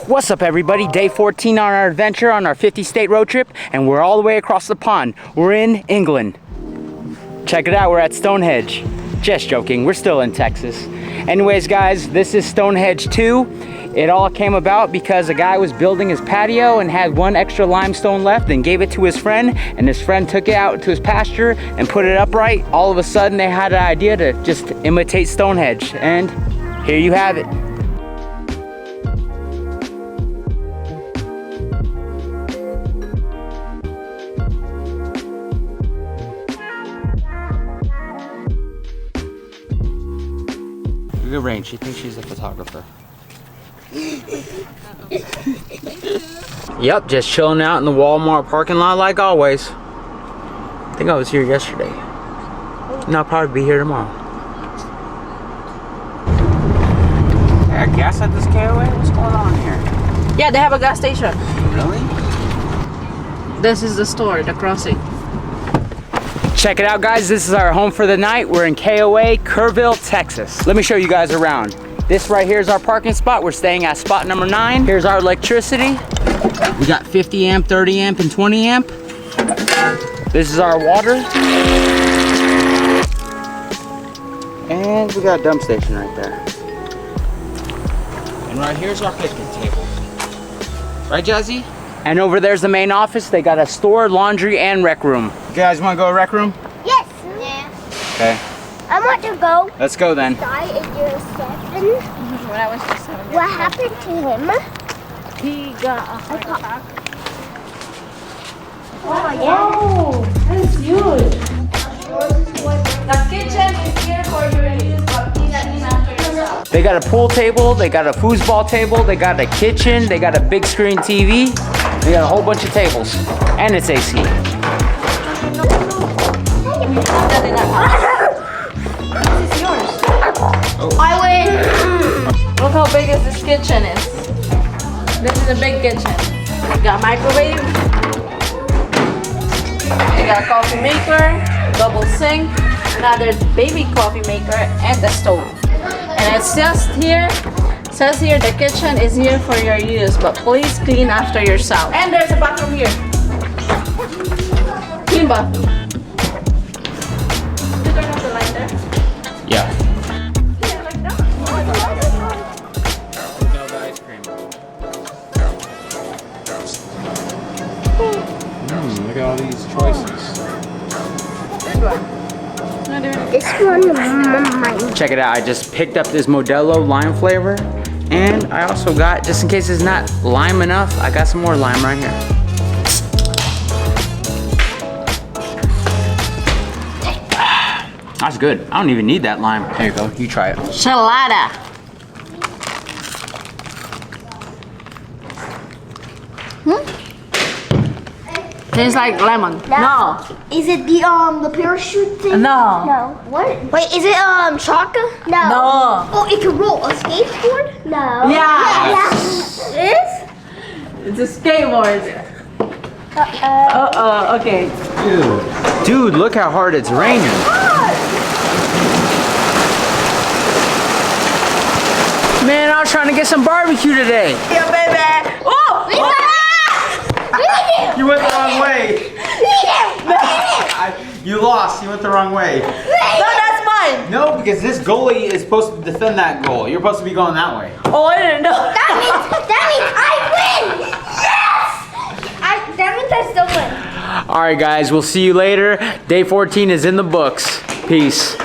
What's up everybody? Day 14 on our adventure on our 50-state road trip, and we're all the way across the pond. We're in England. Check it out, we're at Stonehenge. Just joking, we're still in Texas. Anyways guys, this is Stonehenge 2. It all came about because a guy was building his patio and had one extra limestone left and gave it to his friend, and his friend took it out to his pasture and put it upright. All of a sudden they had an idea to just imitate Stonehenge, and here you have it. Good range. She thinks she's a photographer. Yep, just chilling out in the Walmart parking lot like always. I think I was here yesterday. And I'll probably be here tomorrow. Yeah, gas at this KOA? What's going on here? Yeah, they have a gas station. Really? This is the store, the crossing. Check it out guys, this is our home for the night. We're in KOA, Kerrville, Texas. Let me show you guys around. This right here is our parking spot. We're staying at spot number 9. Here's our electricity. We got 50 amp, 30 amp, and 20 amp. This is our water. And we got a dump station right there. And right here's our picnic table. Right, Jazzy? And over there's the main office. They got a store, laundry, and rec room. You guys want to go to rec room? Yes. Yeah. Okay. I want to go. Let's go then. Died at year 7. When I was just 7. What happened to him? He got a heart attack. Oh, yeah. That's huge. The kitchen is here for your use, but clean after yourself. They got a pool table, they got a foosball table, they got a kitchen, they got a big screen TV, they got a whole bunch of tables, and it's AC. This is yours. I win. Look how big this kitchen is. This is a big kitchen. You got microwave. You got coffee maker, double sink, another baby coffee maker, and the stove. And it says here the kitchen is here for your use, but please clean after yourself. And there's a bathroom here. Clean bathroom. You turn off the light there? Yeah. Yeah, like that. Look at all these choices. This one. This one, mine. Check it out, I just picked up this Modelo lime flavor, and I also got, just in case it's not lime enough, I got some more lime right here. That's good. I don't even need that lime. There you go, you try it. Chelada. Tastes like lemon. No. Is it the parachute thing? No. No. What? Wait, is it chocolate? No. No. Oh, it can roll a skateboard? No. Yeah. This? It's a skateboard. Uh-oh, okay. Dude, look how hard it's raining. Man, I was trying to get some barbecue today. Yeah, baby. Oh! You went the wrong way. You lost. You went the wrong way. No, that's mine. No, because this goalie is supposed to defend that goal. You're supposed to be going that way. Oh, I didn't know. That means I win! Yes! That means I still win. All right, guys. We'll see you later. Day 14 is in the books. Peace.